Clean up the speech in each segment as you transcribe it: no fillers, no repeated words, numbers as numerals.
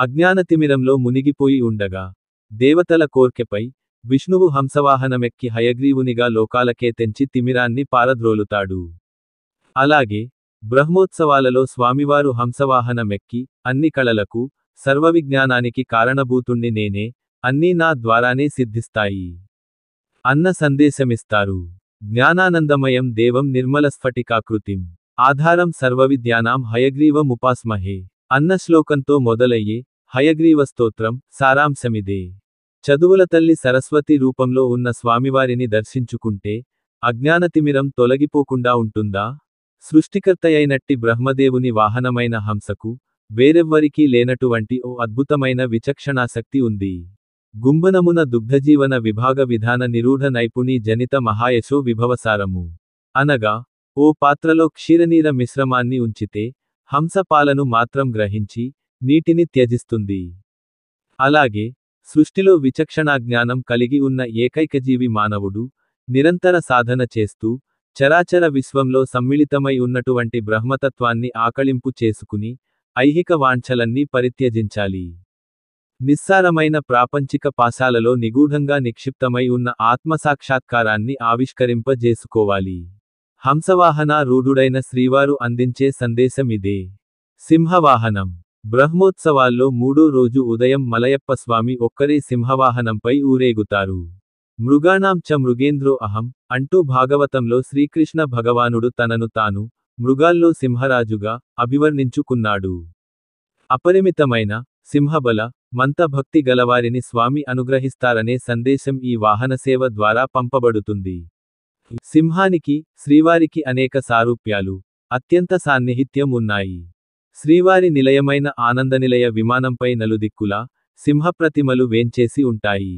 అజ్ఞానతిమిరంలో మునిగిపోయి ఉండగా దేవతల కోర్కెపై విష్ణువు హంసవాహనమెక్కి హయగ్రీవునిగా లోకాలకే తెంచి తిమిరాన్ని పారద్రోలుతాడు. అలాగే బ్రహ్మోత్సవాలలో స్వామివారు హంసవాహనమెక్కి అన్ని కళలకు సర్వవిజ్ఞానానికి కారణభూతుణ్ణి నేనే, అన్నీ నా ద్వారానే సిద్ధిస్తాయి అన్న సందేశమిస్తారు. జ్ఞానానందమయం దేవం నిర్మలస్ఫటికాకృతిం ఆధారం సర్వవిద్యానాం హయగ్రీవముపాస్మహే అన్న శ్లోకంతో మొదలయ్యే హయగ్రీవ స్తోత్రం సారాంశమిదే. చదువుల తల్లి సరస్వతి రూపంలో ఉన్న స్వామివారిని దర్శించుకుంటే అజ్ఞానతిమిరం తొలగిపోకుండా ఉంటుందా? సృష్టికర్తయైనట్టి బ్రహ్మదేవుని వాహనమైన హంసకు వేరెవ్వరికీ లేనటువంటి ఓ అద్భుతమైన విచక్షణాశక్తి ఉంది. గుంభనమున దుగ్ధజీవన విభాగ విధాన నిరూఢ నైపుణీ జనిత మహాయశో విభవసారము. అనగా ఓ పాత్రలో క్షీరనీర మిశ్రమాన్ని ఉంచితే హంస పాలను మాత్రం గ్రహించి నీటిని త్యజిస్తుంది. అలాగే సృష్టిలో విచక్షణాజ్ఞానం కలిగి ఉన్న ఏకైకజీవి మానవుడు నిరంతర సాధన చేస్తూ చరాచర విశ్వంలో సమ్మిళితమై ఉన్నటువంటి బ్రహ్మతత్వాన్ని ఆకళింపు చేసుకుని ఐహిక వాంఛలన్నీ పరిత్యజించాలి. నిస్సారమైన ప్రాపంచిక పాశాలలో నిగూఢంగా నిక్షిప్తమై ఉన్న ఆత్మసాక్షాత్కారాన్ని ఆవిష్కరింపజేసుకోవాలి. హంసవాహన రూఢుడైన శ్రీవారు అందించే సందేశమిదే. సింహవాహనం. బ్రహ్మోత్సవాల్లో మూడో రోజు ఉదయం మలయప్ప స్వామి ఒక్కరే సింహవాహనంపై ఊరేగుతారు. మృగాణాం చ మృగేంద్రో అహం అంటూ భాగవతంలో శ్రీకృష్ణ భగవానుడు తనను తాను మృగాల్లో సింహరాజుగా అభివర్ణించుకున్నాడు. అపరిమితమైన సింహబల మంత భక్తి గలవారిని స్వామి అనుగ్రహిస్తారనే సందేశం ఈ వాహనసేవ ద్వారా పంపబడుతుంది. సింహానికి శ్రీవారికి అనేక సారూప్యాలు, అత్యంత సాన్నిహిత్యం ఉన్నాయి. శ్రీవారి నిలయమైన ఆనందనిలయ విమానంపై నలుదిక్కులా సింహప్రతిమలు వేంచేసి ఉంటాయి.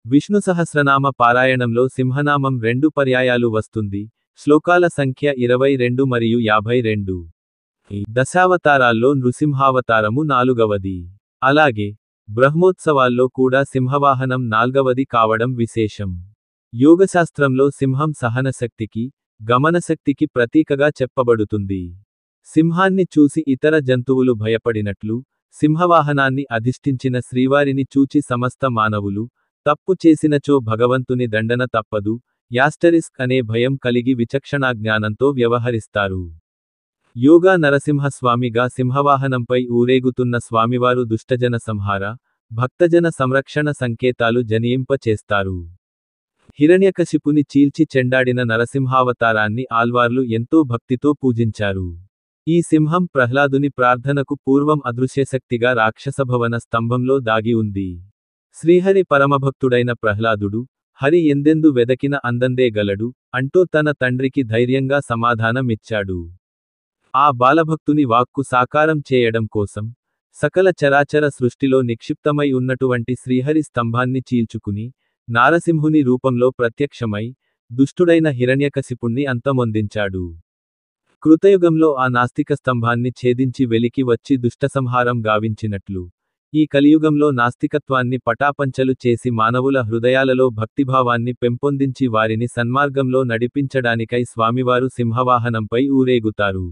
విష్ణు సహస్రనామ పారాయణంలో సింహనామం 2 పర్యాయాలు వస్తుంది. శ్లోకాల సంఖ్య 22 మరియు 52. దశావతారాల్లో నృసింహావతారము 4వది. అలాగే బ్రహ్మోత్సవాల్లో కూడా సింహవాహనం 4వది కావడం విశేషం. యోగశాస్త్రంలో సింహం సహనశక్తికి, గమనశక్తికి ప్రతీకగా చెప్పబడుతుంది. సింహాన్ని చూసి ఇతర జంతువులు భయపడినట్లు సింహవాహనాన్ని అధిష్ఠించిన శ్రీవారిని చూచి సమస్త మానవులు తప్పు చేసినచో భగవంతుని దండన తప్పదు యాస్టరిస్క్ అనే భయం కలిగి విచక్షణాజ్ఞానంతో వ్యవహరిస్తారు. యోగా నరసింహస్వామిగా సింహవాహనంపై ఊరేగుతున్న స్వామివారు దుష్టజన సంహార, భక్తజన సంరక్షణ సంకేతాలు జనియింప చేస్తారు. హిరణ్యకశిపుని చీల్చి చెండాడిన నరసింహావతారాన్ని ఆల్వార్లు ఎంతో భక్తితో పూజించారు. ఈ సింహం ప్రహ్లాదుని ప్రార్థనకు పూర్వం అదృశ్యశక్తిగా రాక్షసభవన స్తంభంలో దాగి ఉంది. శ్రీహరి పరమభక్తుడైన ప్రహ్లాదుడు హరి ఎందెందు వెదకిన అందందే గలడు అంటూ తన తండ్రికి ధైర్యంగా సమాధానమిచ్చాడు. ఆ బాలభక్తుని వాక్కు సాకారం చేయడం కోసం సకల చరాచర సృష్టిలో నిక్షిప్తమై ఉన్నటువంటి శ్రీహరి స్తంభాన్ని చీల్చుకుని నారసింహుని రూపంలో ప్రత్యక్షమై దుష్టుడైన హిరణ్యకశిపుణ్ణి అంతమొందించాడు. కృతయుగంలో ఆ నాస్తిక స్తంభాన్ని ఛేదించి వెలికి వచ్చి దుష్టసంహారం గావించినట్లు ఈ కలియుగంలో నాస్తికత్వాన్ని పటాపంచలు చేసి మానవుల హృదయాలలో భక్తిభావాన్ని పెంపొందించి వారిని సన్మార్గంలో నడిపించడానికై స్వామివారు సింహవాహనంపై ఊరేగుతారు.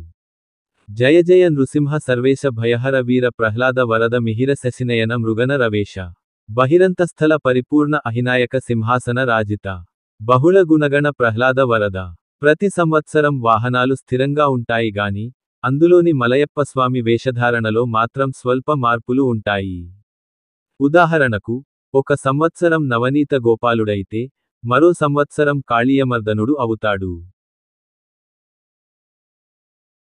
జయ జయ నృసింహ సర్వేశ భయహర వీర ప్రహ్లాద వరద మిహిర శశినయన మృగన రవేశ బహిరంతస్థల పరిపూర్ణ అహినాయక సింహాసన రాజిత బహుళ గుణగణ ప్రహ్లాద వరద. ప్రతి సంవత్సరం వాహనాలు స్థిరంగా ఉంటాయి గాని అందులోని మలయప్ప స్వామి వేషధారణలో మాత్రం స్వల్ప మార్పులు ఉంటాయి. ఉదాహరణకు ఒక సంవత్సరం నవనీత గోపాలుడైతే మరో సంవత్సరం కాళీయమర్దనుడు అవుతాడు.